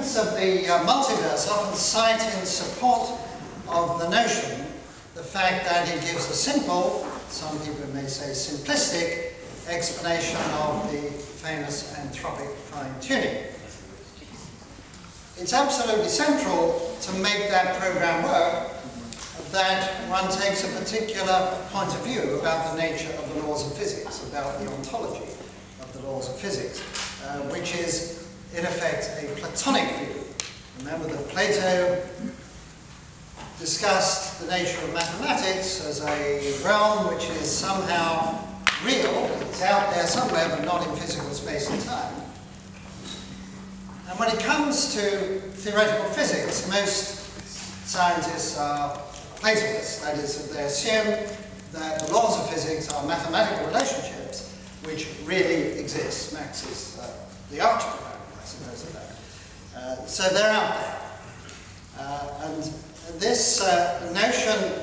students of the multiverse often cite in support of the notion the fact that it gives a simple, some people may say simplistic, explanation of the famous anthropic fine-tuning. It's absolutely central to make that program work that one takes a particular point of view about the nature of the laws of physics, about the ontology of the laws of physics, which is, in effect, a Platonic view. Remember that Plato discussed the nature of mathematics as a realm which is somehow real, it's out there somewhere, but not in physical space and time. And when it comes to theoretical physics, most scientists are Platonists, that is, that they assume that the laws of physics are mathematical relationships which really exist. Max is the archetype, I suppose, of that. So they're out there. And this notion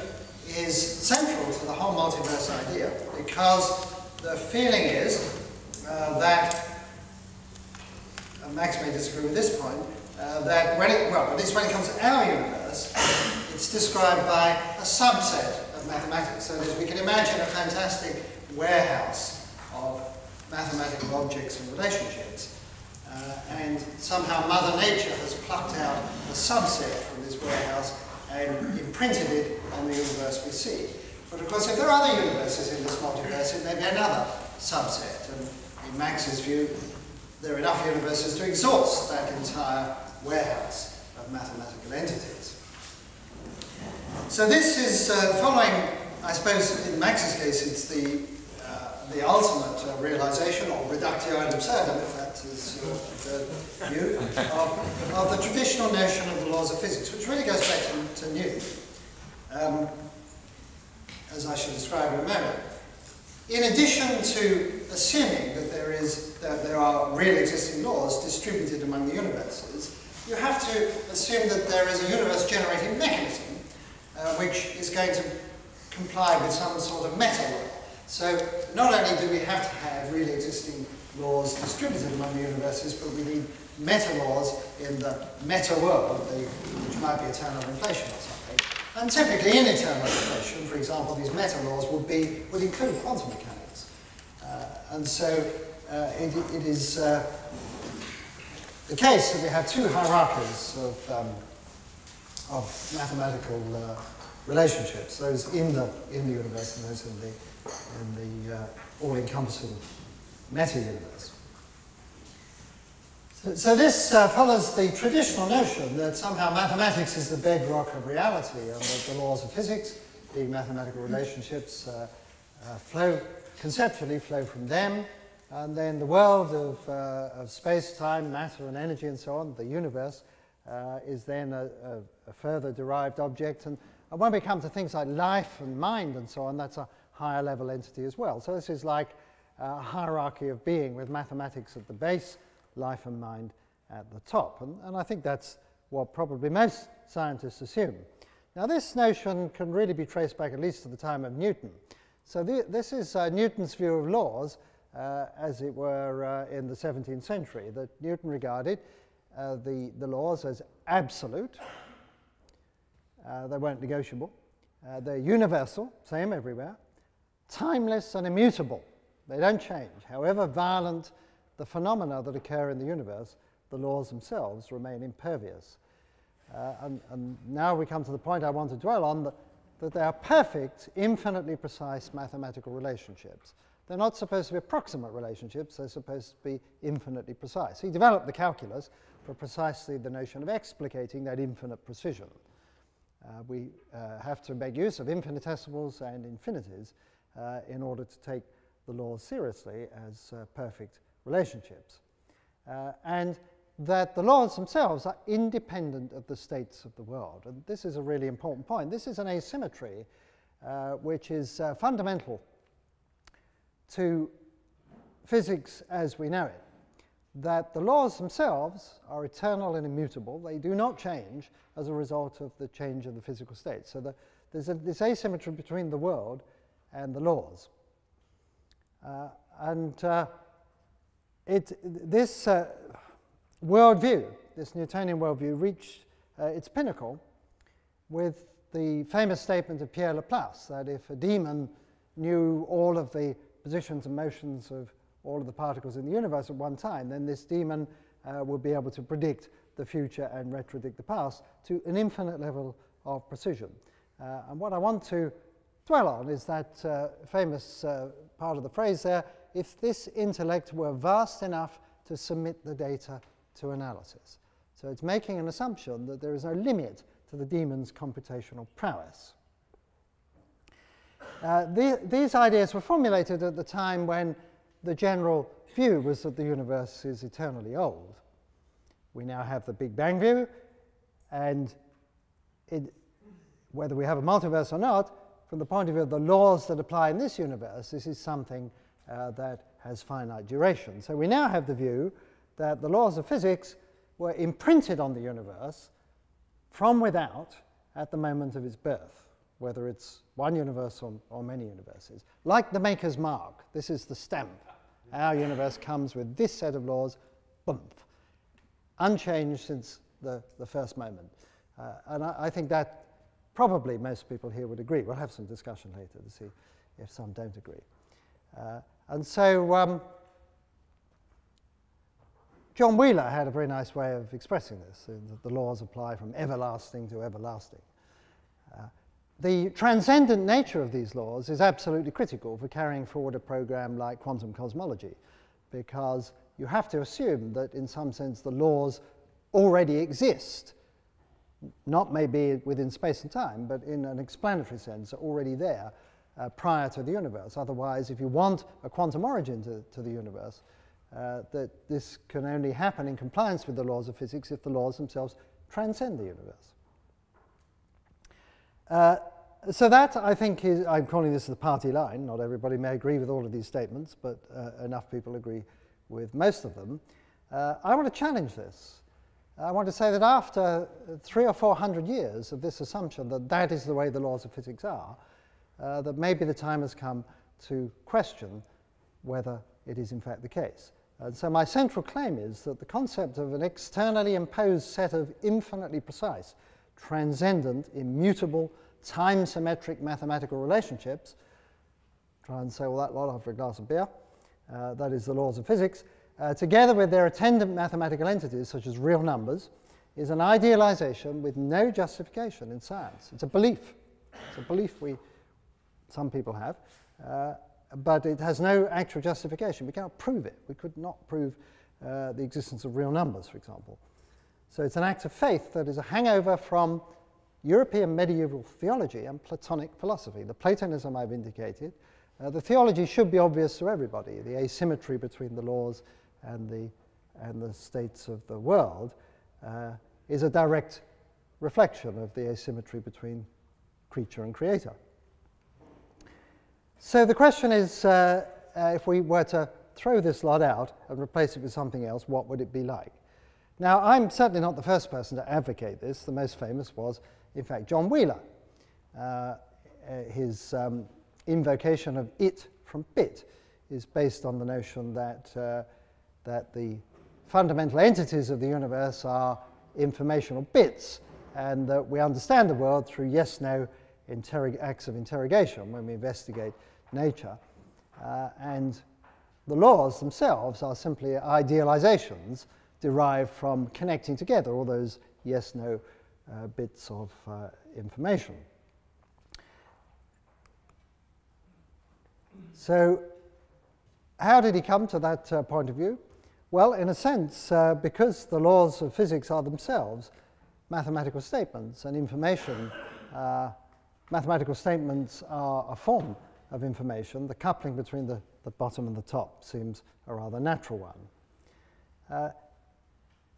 is central to the whole multiverse idea, because the feeling is that, and Max may disagree with this point, that when it, well, at least when it comes to our universe, it's described by a subset of mathematics. So we can imagine a fantastic warehouse of mathematical objects and relationships, and somehow Mother Nature has plucked out a subset from this warehouse and imprinted it on the universe we see. But of course, if there are other universes in this multiverse, it may be another subset. And in Max's view, there are enough universes to exhaust that entire warehouse of mathematical entities. So this is following, I suppose, in Max's case, it's the ultimate realization, or reductio ad absurdum, if that is your view, of the traditional notion of the laws of physics, which really goes back to Newton, as I shall describe in a moment. In addition to assuming that there are really existing laws distributed among the universes, you have to assume that there is a universe-generating mechanism which is going to comply with some sort of meta-law. So not only do we have to have really existing laws distributed among the universes, but we need meta-laws in the meta-world, which might be eternal inflation or something. And typically in eternal inflation, for example, these meta-laws would include quantum mechanics. And so it is the case that we have two hierarchies of mathematical relationships, those in the universe and those in the all-encompassing meta-universe. So this follows the traditional notion that somehow mathematics is the bedrock of reality, and that the laws of physics, being mathematical relationships, conceptually flow from them, and then the world of space, time, matter, and energy, and so on, the universe, is then a further derived object. And when we come to things like life and mind and so on, that's a higher level entity as well. So this is like a hierarchy of being, with mathematics at the base, life and mind at the top. And I think that's what probably most scientists assume. Now this notion can really be traced back at least to the time of Newton. So this is Newton's view of laws, as it were, in the 17th century, that Newton regarded the laws as absolute. They weren't negotiable. They're universal, same everywhere. Timeless and immutable. They don't change. However violent the phenomena that occur in the universe, the laws themselves remain impervious. And now we come to the point I want to dwell on, that they are perfect, infinitely precise mathematical relationships. They're not supposed to be approximate relationships, they're supposed to be infinitely precise. He developed the calculus for precisely the notion of explicating that infinite precision. We have to make use of infinitesimals and infinities in order to take the laws seriously as perfect relationships. And that the laws themselves are independent of the states of the world. And this is a really important point. This is an asymmetry which is fundamental to physics as we know it. That the laws themselves are eternal and immutable. They do not change as a result of the change of the physical state. So there's this asymmetry between the world and the laws. This worldview this Newtonian worldview reached its pinnacle with the famous statement of Pierre Laplace that if a demon knew all of the positions and motions of all of the particles in the universe at one time, then this demon would be able to predict the future and retrodict the past to an infinite level of precision. And what I want to dwell on is that famous part of the phrase there, if this intellect were vast enough to submit the data to analysis. So it's making an assumption that there is no limit to the demon's computational prowess. These ideas were formulated at the time when the general view was that the universe is eternally old. We now have the Big Bang view, and whether we have a multiverse or not, from the point of view of the laws that apply in this universe, this is something that has finite duration. So we now have the view that the laws of physics were imprinted on the universe from without at the moment of its birth, whether it's one universe or many universes. Like the maker's mark, this is the stamp. Our universe comes with this set of laws, boom, unchanged since the first moment. And I think that probably most people here would agree. We'll have some discussion later to see if some don't agree. And so John Wheeler had a very nice way of expressing this, that the laws apply from everlasting to everlasting. The transcendent nature of these laws is absolutely critical for carrying forward a program like quantum cosmology, because you have to assume that in some sense the laws already exist, not maybe within space and time, but in an explanatory sense are already there prior to the universe. Otherwise, if you want a quantum origin to the universe, that this can only happen in compliance with the laws of physics if the laws themselves transcend the universe. So that, I think, is, I'm calling this the party line. Not everybody may agree with all of these statements, but enough people agree with most of them. I want to challenge this. I want to say that after 300 or 400 years of this assumption that that is the way the laws of physics are, that maybe the time has come to question whether it is in fact the case. And so my central claim is that the concept of an externally imposed set of infinitely precise, transcendent, immutable, time-symmetric mathematical relationships, try and say all that lot after a glass of beer, that is the laws of physics, together with their attendant mathematical entities, such as real numbers, is an idealization with no justification in science. It's a belief. It's a belief some people have, but it has no actual justification. We cannot prove it. We could not prove the existence of real numbers, for example. So it's an act of faith that is a hangover from European medieval theology and Platonic philosophy. The Platonism I've indicated. The theology should be obvious to everybody. The asymmetry between the laws and the states of the world is a direct reflection of the asymmetry between creature and creator. So the question is, if we were to throw this lot out and replace it with something else, what would it be like? Now, I'm certainly not the first person to advocate this. The most famous was, in fact, John Wheeler. His invocation of it from bit is based on the notion that the fundamental entities of the universe are informational bits, and that we understand the world through yes-no acts of interrogation when we investigate nature. And the laws themselves are simply idealizations derived from connecting together all those yes-no bits of information. So how did he come to that point of view? Well, in a sense, because the laws of physics are themselves mathematical statements, and information, mathematical statements are a form of information, the coupling between the bottom and the top seems a rather natural one.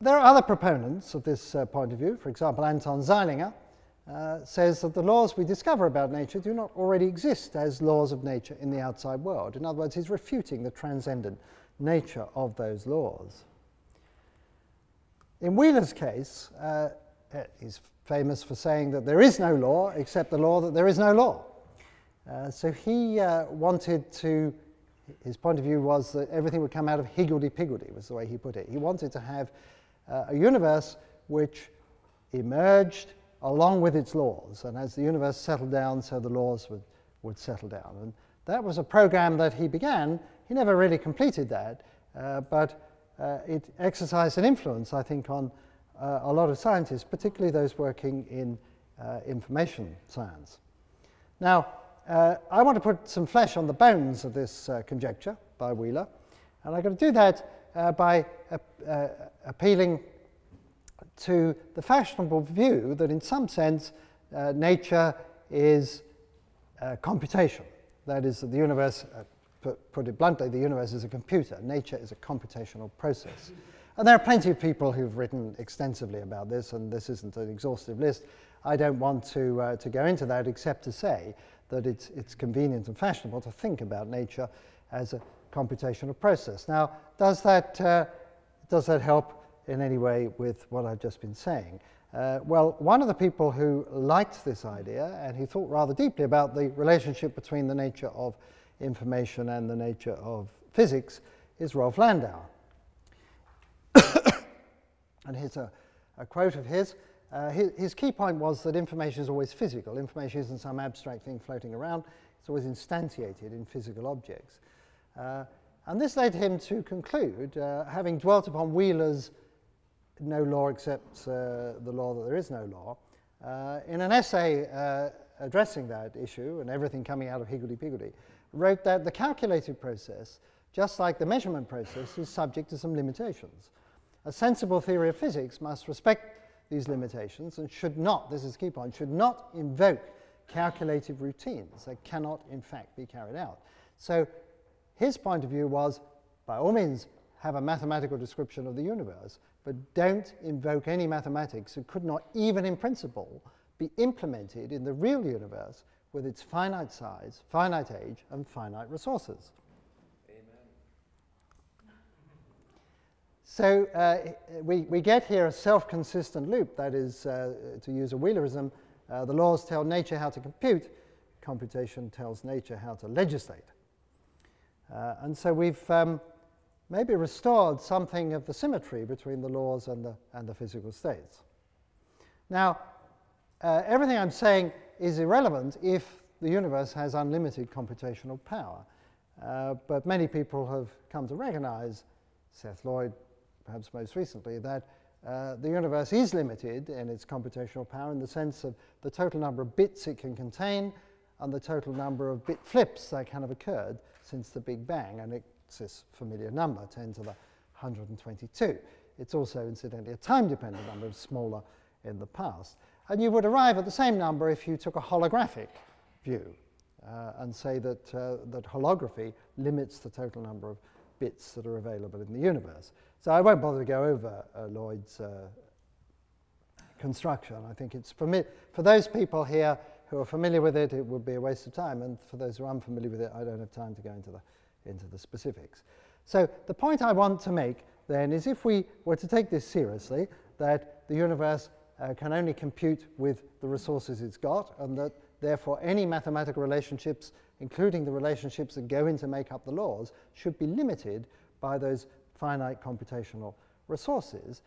There are other proponents of this point of view. For example, Anton Zeilinger says that the laws we discover about nature do not already exist as laws of nature in the outside world. In other words, he's refuting the transcendent nature of those laws. In Wheeler's case, he's famous for saying that there is no law except the law that there is no law. So he wanted to, his point of view was that everything would come out of higgledy-piggledy, was the way he put it. He wanted to have a universe which emerged along with its laws, and as the universe settled down, so the laws would settle down. And that was a program that he began. He never really completed that, but it exercised an influence, I think, on a lot of scientists, particularly those working in information science. Now, I want to put some flesh on the bones of this conjecture by Wheeler, and I'm going to do that by appealing to the fashionable view that in some sense nature is computation. That is, that the universe, put it bluntly, the universe is a computer. Nature is a computational process. And there are plenty of people who've written extensively about this, and this isn't an exhaustive list. I don't want to go into that except to say that it's convenient and fashionable to think about nature as a computational process. Now, does that help in any way with what I've just been saying? Well, one of the people who liked this idea and who thought rather deeply about the relationship between the nature of information and the nature of physics is Rolf Landau. And here's a quote of his. His key point was that information is always physical. Information isn't some abstract thing floating around. It's always instantiated in physical objects. And this led him to conclude, having dwelt upon Wheeler's no law except the law that there is no law, in an essay addressing that issue and everything coming out of higgledy-piggledy, wrote that the calculated process, just like the measurement process, is subject to some limitations. A sensible theory of physics must respect these limitations and should not, this is the key point, should not invoke calculated routines that cannot in fact be carried out. So his point of view was, by all means, have a mathematical description of the universe, but don't invoke any mathematics that could not, even in principle, be implemented in the real universe with its finite size, finite age, and finite resources. Amen. So we get here a self-consistent loop. That is, to use a Wheelerism, the laws tell nature how to compute, computation tells nature how to legislate. And so we've maybe restored something of the symmetry between the laws and the physical states. Now, everything I'm saying is irrelevant if the universe has unlimited computational power. But many people have come to recognize, Seth Lloyd perhaps most recently, that the universe is limited in its computational power in the sense of the total number of bits it can contain and the total number of bit flips that can have occurred since the Big Bang. And it's this familiar number, 10 to the 122. It's also, incidentally, a time-dependent number, of smaller in the past. And you would arrive at the same number if you took a holographic view and say that, that holography limits the total number of bits that are available in the universe. So I won't bother to go over Lloyd's construction. I think it's for those people here who are familiar with it, it would be a waste of time. And for those who are unfamiliar with it, I don't have time to go into the specifics. So the point I want to make then is, if we were to take this seriously, that the universe can only compute with the resources it's got, and that therefore any mathematical relationships, including the relationships that go in to make up the laws, should be limited by those finite computational resources,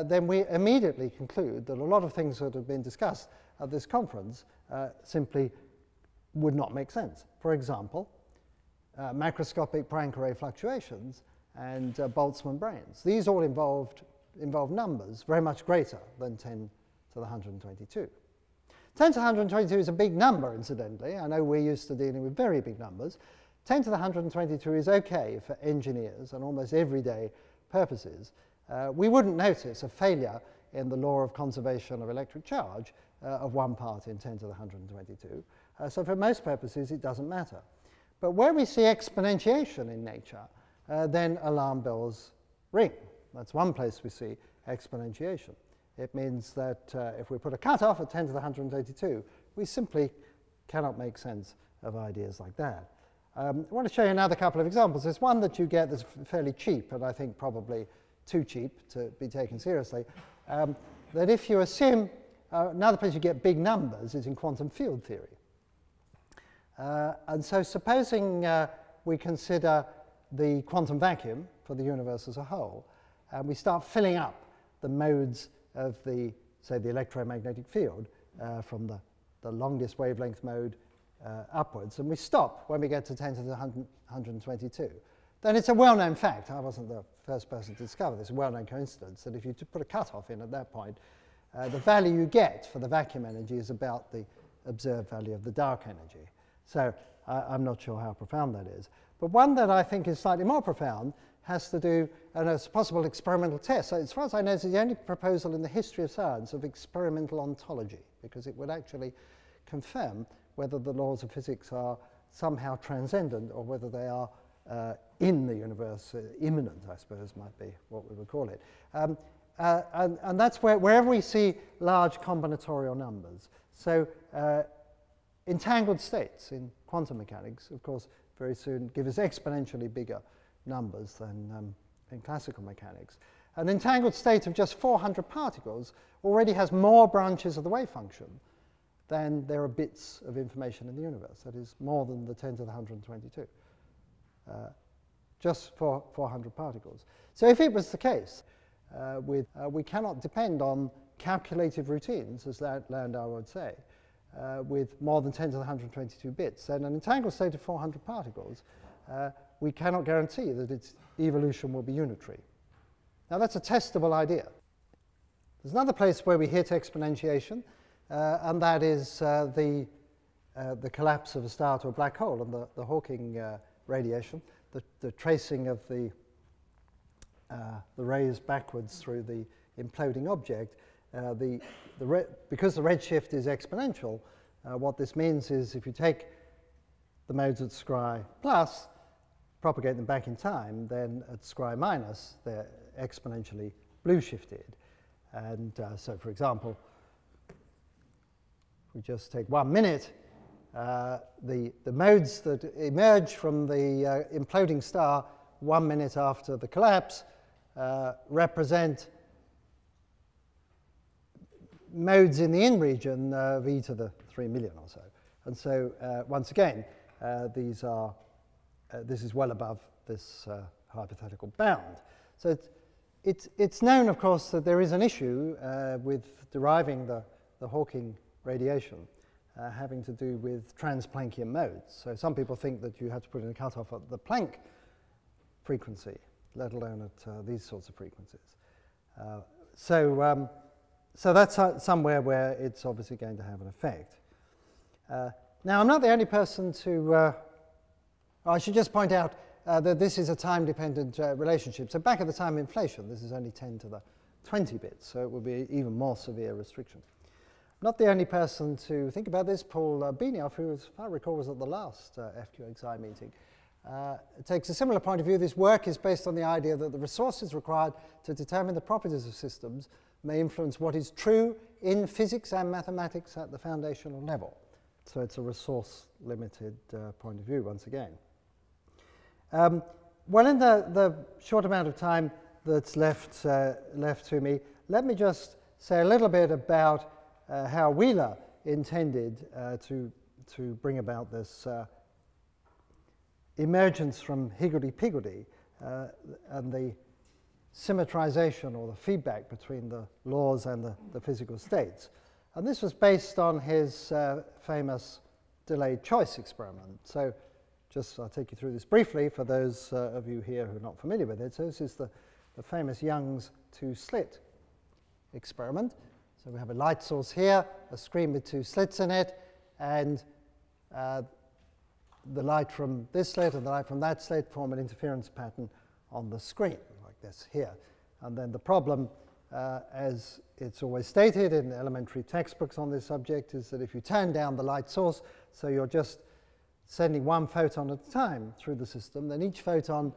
then we immediately conclude that a lot of things that have been discussed at this conference simply would not make sense. For example, macroscopic Poincare fluctuations and Boltzmann branes. These all involve numbers very much greater than 10 to the 122. 10 to the 122 is a big number, incidentally. I know we're used to dealing with very big numbers. 10 to the 122 is okay for engineers and almost everyday purposes. We wouldn't notice a failure in the law of conservation of electric charge of 1 part in 10 to the 122. So for most purposes, it doesn't matter. But where we see exponentiation in nature, then alarm bells ring. That's one place we see exponentiation. It means that if we put a cutoff at 10 to the 182, we simply cannot make sense of ideas like that. I want to show you another couple of examples. There's one that you get that's fairly cheap, and I think probably too cheap to be taken seriously, that if you assume, another place you get big numbers is in quantum field theory. And so supposing we consider the quantum vacuum for the universe as a whole, and we start filling up the modes of the, say, the electromagnetic field from the longest wavelength mode upwards, and we stop when we get to 10 to the 122. Then it's a well-known fact, I wasn't the first person to discover this, a well-known coincidence, that if you put a cutoff in at that point, the value you get for the vacuum energy is about the observed value of the dark energy. So I'm not sure how profound that is. But one that I think is slightly more profound has to do, and it's a possible experimental test. So as far as I know, it's the only proposal in the history of science of experimental ontology, because it would actually confirm whether the laws of physics are somehow transcendent or whether they are in the universe, immanent, I suppose, might be what we would call it. And that's wherever we see large combinatorial numbers. So entangled states in quantum mechanics, of course, very soon give us exponentially bigger numbers than in classical mechanics. An entangled state of just 400 particles already has more branches of the wave function than there are bits of information in the universe. That is more than the 10 to the 122, just for 400 particles. So if it was the case, we cannot depend on calculated routines, as Landau would say, with more than 10 to the 122 bits. Then an entangled state of 400 particles, we cannot guarantee that its evolution will be unitary. Now that's a testable idea. There's another place where we hit exponentiation, and that is the collapse of a star to a black hole and the Hawking radiation, the tracing of the rays backwards through the imploding object. Because the redshift is exponential, what this means is if you take the modes at Scri plus, propagate them back in time, then at Scri minus, they're exponentially blue shifted. And so, for example, if we just take 1 minute, the modes that emerge from the imploding star 1 minute after the collapse represent modes in the in region of e to the 3 million or so. And so, once again, this is well above this hypothetical bound. So it's known, of course, that there is an issue with deriving the Hawking radiation having to do with trans-Planckian modes. So some people think that you have to put in a cutoff at the Planck frequency, let alone at these sorts of frequencies. So that's somewhere where it's obviously going to have an effect. Now, I'm not the only person to... I should just point out that this is a time-dependent relationship. So back at the time of inflation, this is only 10 to the 20 bits, so it would be even more severe restriction. Not the only person to think about this. Paul Benioff, who, as I recall, was at the last FQXi meeting, takes a similar point of view. This work is based on the idea that the resources required to determine the properties of systems may influence what is true in physics and mathematics at the foundational level. So it's a resource-limited point of view, once again. Well, in the short amount of time that's left to me, let me just say a little bit about how Wheeler intended to bring about this emergence from higgledy-piggledy and the symmetrization or the feedback between the laws and the physical states. And this was based on his famous delayed choice experiment. So I'll take you through this briefly for those of you here who are not familiar with it. So this is the famous Young's two-slit experiment. So we have a light source here, a screen with two slits in it, and the light from this slit and the light from that slit form an interference pattern on the screen, like this here. And then the problem, as it's always stated in elementary textbooks on this subject, is that if you turn down the light source, so you're just sending one photon at a time through the system, then each photon,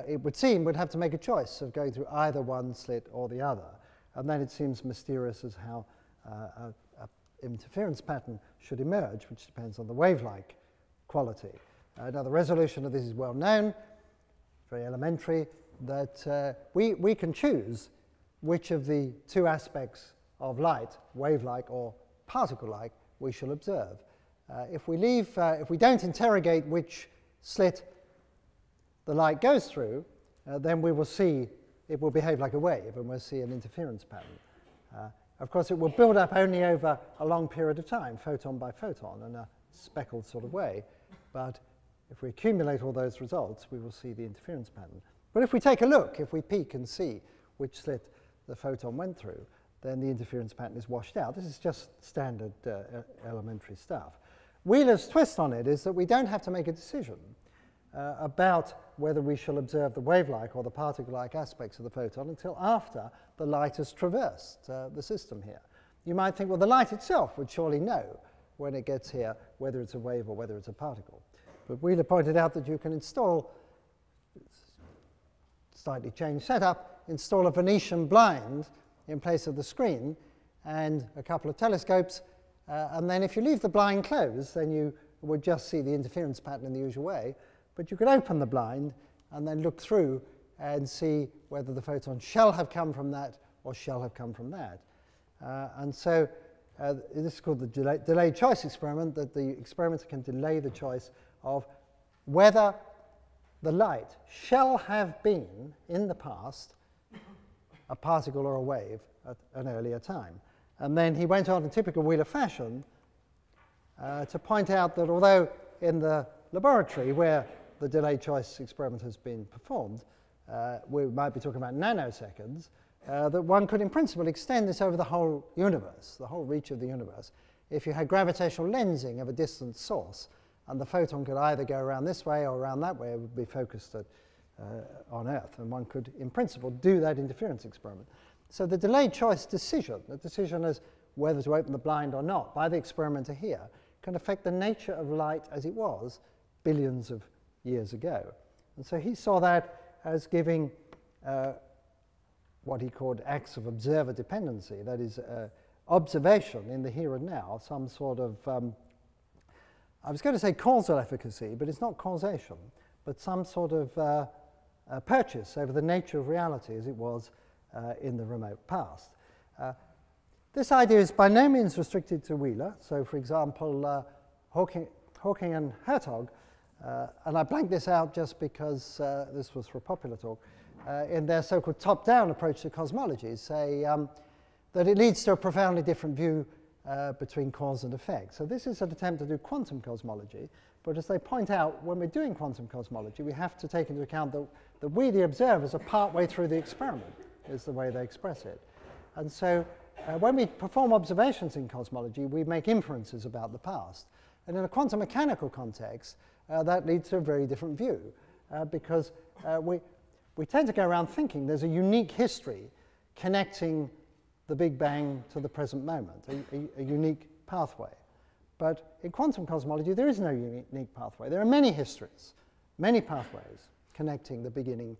it would seem, would have to make a choice of going through either one slit or the other. And then it seems mysterious as how an interference pattern should emerge, which depends on the wave-like quality. Now, the resolution of this is well known, very elementary, that we can choose which of the two aspects of light, wave-like or particle-like, we shall observe. If we don't interrogate which slit the light goes through, then we will see it will behave like a wave, and we'll see an interference pattern. Of course, it will build up only over a long period of time, photon by photon, in a speckled sort of way. But if we accumulate all those results, we will see the interference pattern. But if we take a look, if we peek and see which slit the photon went through, then the interference pattern is washed out. This is just standard elementary stuff. Wheeler's twist on it is that we don't have to make a decision about whether we shall observe the wave-like or the particle-like aspects of the photon until after the light has traversed the system here. You might think, well, the light itself would surely know when it gets here whether it's a wave or whether it's a particle. But Wheeler pointed out that you can install, slightly changed setup, install a Venetian blind in place of the screen and a couple of telescopes, and then if you leave the blind closed, then you would just see the interference pattern in the usual way. But you could open the blind and then look through and see whether the photon shall have come from that or shall have come from that. And so this is called the delayed choice experiment, that the experimenter can delay the choice of whether the light shall have been, in the past, a particle or a wave at an earlier time. And then he went on in typical Wheeler fashion to point out that although in the laboratory where the delayed choice experiment has been performed, we might be talking about nanoseconds, that one could in principle extend this over the whole universe, the whole reach of the universe, if you had gravitational lensing of a distant source, and the photon could either go around this way or around that way. It would be focused on Earth, and one could in principle do that interference experiment. So the delayed choice decision, the decision as whether to open the blind or not by the experimenter here, can affect the nature of light as it was billions of years ago. And so he saw that as giving what he called acts of observer dependency, that is, observation in the here and now, some sort of, I was going to say causal efficacy, but it's not causation, but some sort of purchase over the nature of reality as it was in the remote past. This idea is by no means restricted to Wheeler. So, for example, Hawking and Hertog, and I blanked this out just because this was for a popular talk, in their so-called top-down approach to cosmology, say that it leads to a profoundly different view between cause and effect. So this is an attempt to do quantum cosmology, but as they point out, when we're doing quantum cosmology, we have to take into account that we, the observers, are part-way through the experiment, is the way they express it. And so when we perform observations in cosmology, we make inferences about the past. And in a quantum mechanical context, that leads to a very different view, because we tend to go around thinking there's a unique history connecting the Big Bang to the present moment, a unique pathway. But in quantum cosmology, there is no unique pathway. There are many histories, many pathways connecting the beginning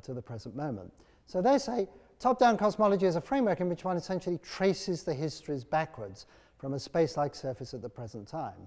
to the present moment. So they say top-down cosmology is a framework in which one essentially traces the histories backwards from a space-like surface at the present time.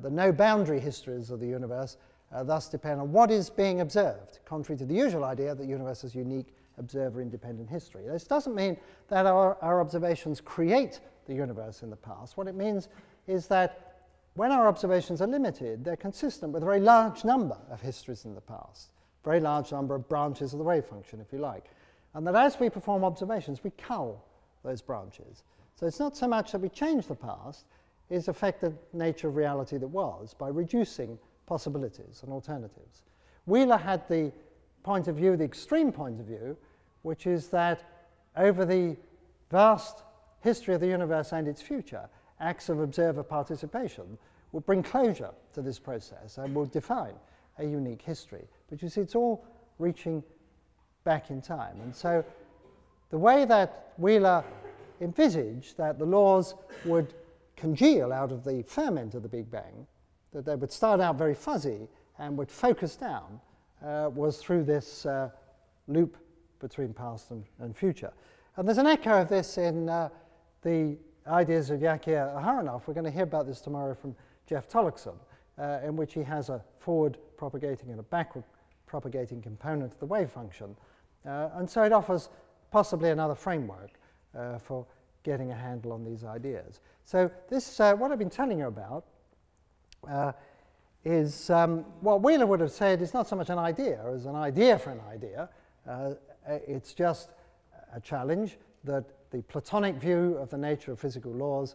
The no-boundary histories of the universe thus depend on what is being observed, contrary to the usual idea that the universe has unique observer-independent history. This doesn't mean that our observations create the universe in the past. What it means is that when our observations are limited, they're consistent with a very large number of histories in the past, a very large number of branches of the wave function, if you like. And that as we perform observations, we cull those branches. So it's not so much that we change the past, it's affect the nature of reality that was by reducing possibilities and alternatives. Wheeler had the point of view, the extreme point of view, which is that over the vast history of the universe and its future, acts of observer participation will bring closure to this process and will define a unique history. But you see, it's all reaching back in time. And so the way that Wheeler envisaged that the laws would congeal out of the ferment of the Big Bang, that they would start out very fuzzy and would focus down, was through this loop between past and future. And there's an echo of this in the ideas of Yakir Aharonov. We're going to hear about this tomorrow from Jeff Tolleckson, in which he has a forward propagating and a backward propagating component of the wave function. And so it offers possibly another framework for getting a handle on these ideas. So this, what I've been telling you about, is what Wheeler would have said is not so much an idea as an idea for an idea, It's just a challenge that the Platonic view of the nature of physical laws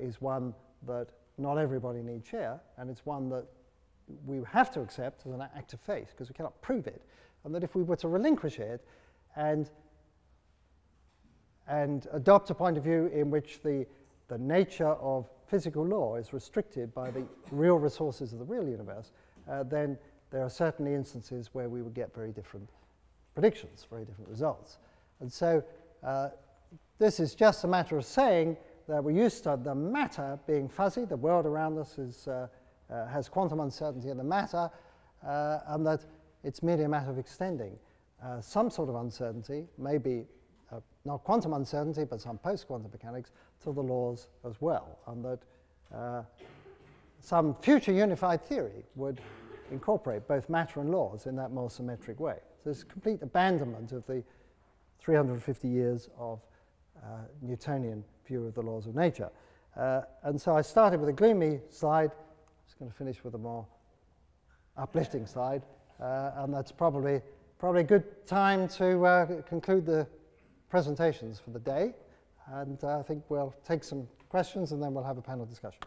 is one that not everybody need share, and it's one that we have to accept as an act of faith because we cannot prove it, and that if we were to relinquish it and adopt a point of view in which the nature of physical law is restricted by the real resources of the real universe, then there are certainly instances where we would get very different predictions, very different results. And so this is just a matter of saying that we're used to the matter being fuzzy, the world around us has quantum uncertainty in the matter, and that it's merely a matter of extending some sort of uncertainty, maybe not quantum uncertainty, but some post-quantum mechanics, to the laws as well, and that some future unified theory would incorporate both matter and laws in that more symmetric way. So there's complete abandonment of the 350 years of Newtonian view of the laws of nature. And so I started with a gloomy slide. I'm just going to finish with a more uplifting slide, and that's probably a good time to conclude the presentations for the day. And I think we'll take some questions and then we'll have a panel discussion.